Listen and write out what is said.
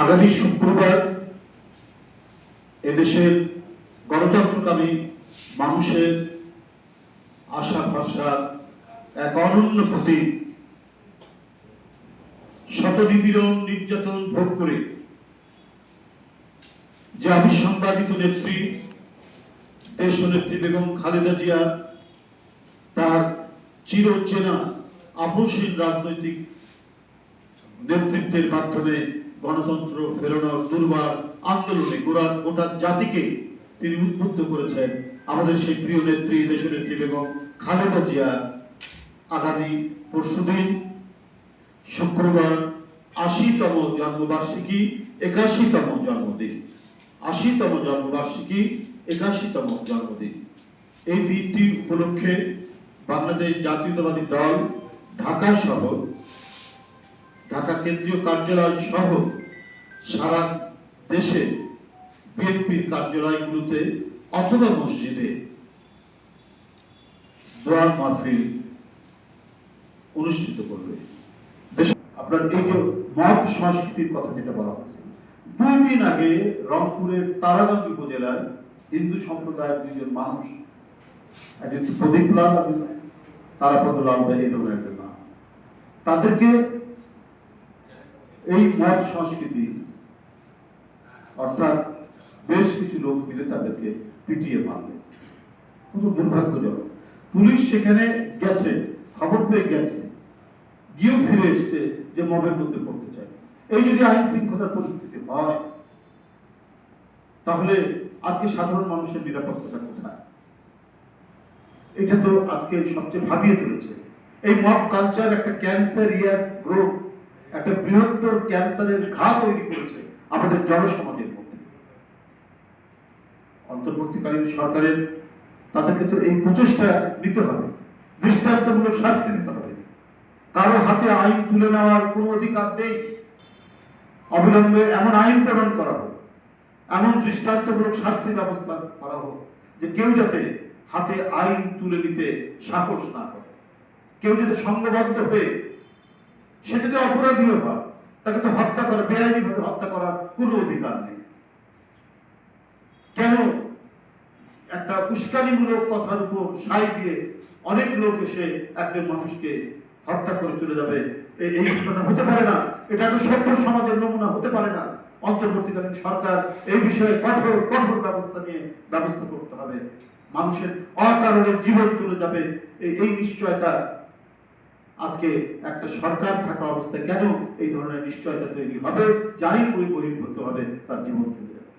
আগামী শুক্রবার এদেশের গণতন্ত্রকামী মানুষের আশা ভরসার এক অনন্য প্রতীক শত নিপীড়ন নির্যাতন ভোগ করে যে অবিসংবাদিত নেত্রী দেশনেত্রী বেগম খালেদা জিয়া তার চিরচেনা আপোষহীন রাজনৈতিক নেতৃত্বের মাধ্যমে গণতন্ত্র ফেরানোর দুর্বার আন্দোলনে গোটা জাতিকে তিনি উদ্বুদ্ধ করেছেন। আমাদের সেই প্রিয় নেত্রী দেশনেত্রী বেগম খালেদা জিয়া আগামী পরশুদিন শুক্রবার ৮০তম জন্মবার্ষিকী ৮১তম জন্মদিন ৮০তম জন্মবার্ষিকী ৮১তম জন্মদিন এই দিনটি উপলক্ষে বাংলাদেশ জাতীয়তাবাদী দল ঢাকা শহর ঢাকা কেন্দ্রীয় কার্যালয় সহ সারা দেশে বিএনপির কার্যালয়গুলোতে অথবা মসজিদে দোয়ার মাহফিল অনুষ্ঠিত করবে। আপনার এই যে মত সংস্কৃতির কথা যেটা বলা হচ্ছে, 2 দিন আগে রংপুরের তারাগঞ্জ উপজেলায় হিন্দু সম্প্রদায়ের দুজন মানুষ, একজন প্রদীপ লাল আর তারাপদ লাল এই ধরনের একজন নাম, তাদেরকে এই মত সংস্কৃতি অর্থাৎ বেশ কিছু লোক মিলে তাদেরকে পিটিয়ে মারলে। খুব দুর্ভাগ্যজনক। পুলিশ সেখানে গেছে, খবর পেয়ে গেছে, গিয়েও ফিরে এসছে যে মবের মধ্যে পড়তে চায়। এই যদি আইন শৃঙ্খলার পরিস্থিতি হয় তাহলে আজকে সাধারণ মানুষের নিরাপত্তাটা কোথায়? এটা তো আজকে সবচেয়ে ভাবিয়ে তুলেছে। এই মব কালচার একটা ক্যান্সারিয়াস গ্রোথ, একটা বৃহত্তর ক্যান্সারের ঘা তৈরি করেছে আমাদের জনসমাজের মধ্যে। অন্তর্বর্তীকালীন সরকারের তাদেরকে তো এই প্রচেষ্টা নিতে হবে, দৃষ্টান্তমূলক শাস্তি দিতে হবে। কারো হাতে আইন তুলে নেওয়ার কোনো অধিকার নেই। অবিলম্বে এমন আইন প্রণয়ন করা হোক, এমন দৃষ্টান্তমূলক শাস্তি ব্যবস্থা করা হোক যে কেউ যাতে হাতে আইন তুলে নিতে সাহস না করে। কেউ যদি সংঘবদ্ধ হয়ে সে যদি অপরাধীও হয়, তাকে তো হত্যা করা, বেআইনিভাবে হত্যা করার কোনো অধিকার নেই। কেন একটা উস্কানিমূলক কথার উপর সাই দিয়ে অনেক লোক এসে একজন মানুষকে হত্যা করে চলে যাবে? এই ঘটনা হতে পারে না। এটা একটা সভ্য সমাজের নমুনা হতে পারে না। অন্তর্বর্তীকালীন সরকার এই বিষয়ে কঠোর কঠোর ব্যবস্থা করতে হবে। মানুষের অকারণে জীবন চলে যাবে, এই নিশ্চয়তা আজকে একটা সরকার থাকা অবস্থায় কেন এই ধরনের নিশ্চয়তা তৈরি হবে? যাই বহির্ভূত হবে তার জীবন চলে যাবে।